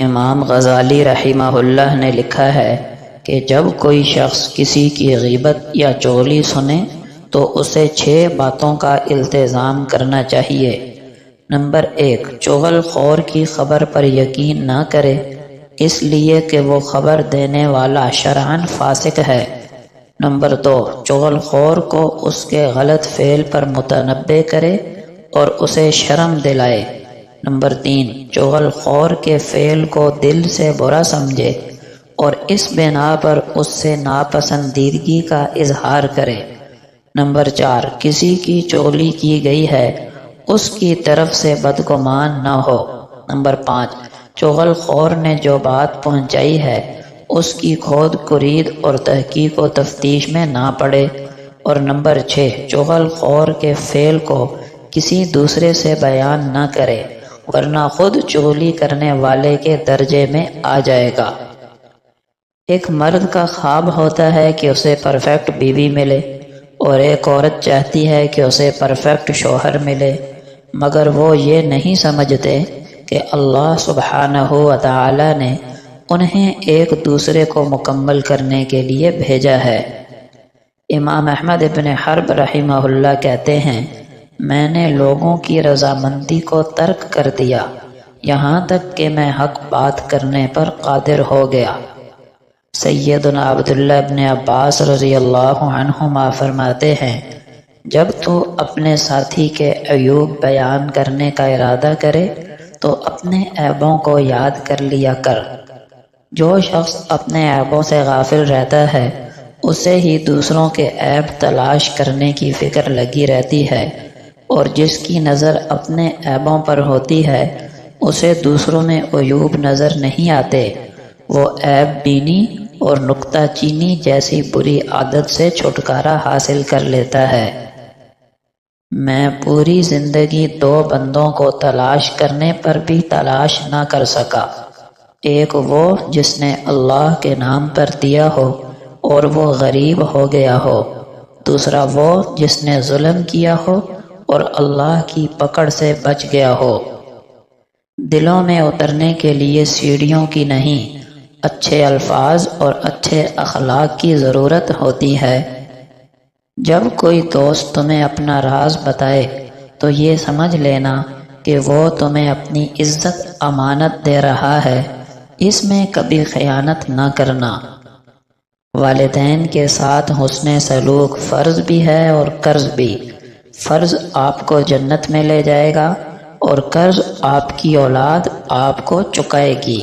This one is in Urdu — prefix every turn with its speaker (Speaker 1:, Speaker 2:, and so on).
Speaker 1: امام غزالی رحمہ اللہ نے لکھا ہے کہ جب کوئی شخص کسی کی غیبت یا چغلی سنے تو اسے 6 باتوں کا التزام کرنا چاہیے۔ نمبر 1، چغل خور کی خبر پر یقین نہ کرے، اس لیے کہ وہ خبر دینے والا شرعاً فاسق ہے۔ نمبر 2، چغل خور کو اس کے غلط فعل پر متنبہ کرے اور اسے شرم دلائے۔ نمبر 3، چغل خور کے فعل کو دل سے برا سمجھے اور اس بنا پر اس سے ناپسندیدگی کا اظہار کرے۔ نمبر 4، کسی کی چغلی کی گئی ہے اس کی طرف سے بدگمان نہ ہو۔ نمبر 5، چغل خور نے جو بات پہنچائی ہے اس کی کھود کرید اور تحقیق و تفتیش میں نہ پڑے۔ اور نمبر 6، چغل خور کے فعل کو کسی دوسرے سے بیان نہ کرے ورنہ خود چغلی کرنے والے کے درجے میں آ جائے گا۔ ایک مرد کا خواب ہوتا ہے کہ اسے پرفیکٹ بیوی ملے اور ایک عورت چاہتی ہے کہ اسے پرفیکٹ شوہر ملے، مگر وہ یہ نہیں سمجھتے کہ اللہ سبحانہ و تعالی نے انہیں ایک دوسرے کو مکمل کرنے کے لیے بھیجا ہے۔ امام احمد ابن حرب رحمہ اللہ کہتے ہیں، میں نے لوگوں کی رضامندی کو ترک کر دیا یہاں تک کہ میں حق بات کرنے پر قادر ہو گیا۔ سیدنا عبداللہ ابن عباس رضی اللہ عنہما فرماتے ہیں، جب تو اپنے ساتھی کے عیوب بیان کرنے کا ارادہ کرے تو اپنے عیبوں کو یاد کر لیا کر۔ جو شخص اپنے عیبوں سے غافل رہتا ہے اسے ہی دوسروں کے عیب تلاش کرنے کی فکر لگی رہتی ہے، اور جس کی نظر اپنے عیبوں پر ہوتی ہے اسے دوسروں میں عیوب نظر نہیں آتے، وہ عیب بینی اور نکتہ چینی جیسی بری عادت سے چھٹکارا حاصل کر لیتا ہے۔ میں پوری زندگی 2 بندوں کو تلاش کرنے پر بھی تلاش نہ کر سکا، ایک وہ جس نے اللہ کے نام پر دیا ہو اور وہ غریب ہو گیا ہو، دوسرا وہ جس نے ظلم کیا ہو اور اللہ کی پکڑ سے بچ گیا ہو۔ دلوں میں اترنے کے لیے سیڑھیوں کی نہیں، اچھے الفاظ اور اچھے اخلاق کی ضرورت ہوتی ہے۔ جب کوئی دوست تمہیں اپنا راز بتائے تو یہ سمجھ لینا کہ وہ تمہیں اپنی عزت امانت دے رہا ہے، اس میں کبھی خیانت نہ کرنا۔ والدین کے ساتھ حسن سلوک فرض بھی ہے اور قرض بھی۔ فرض آپ کو جنت میں لے جائے گا اور قرض آپ کی اولاد آپ کو چکائے گی۔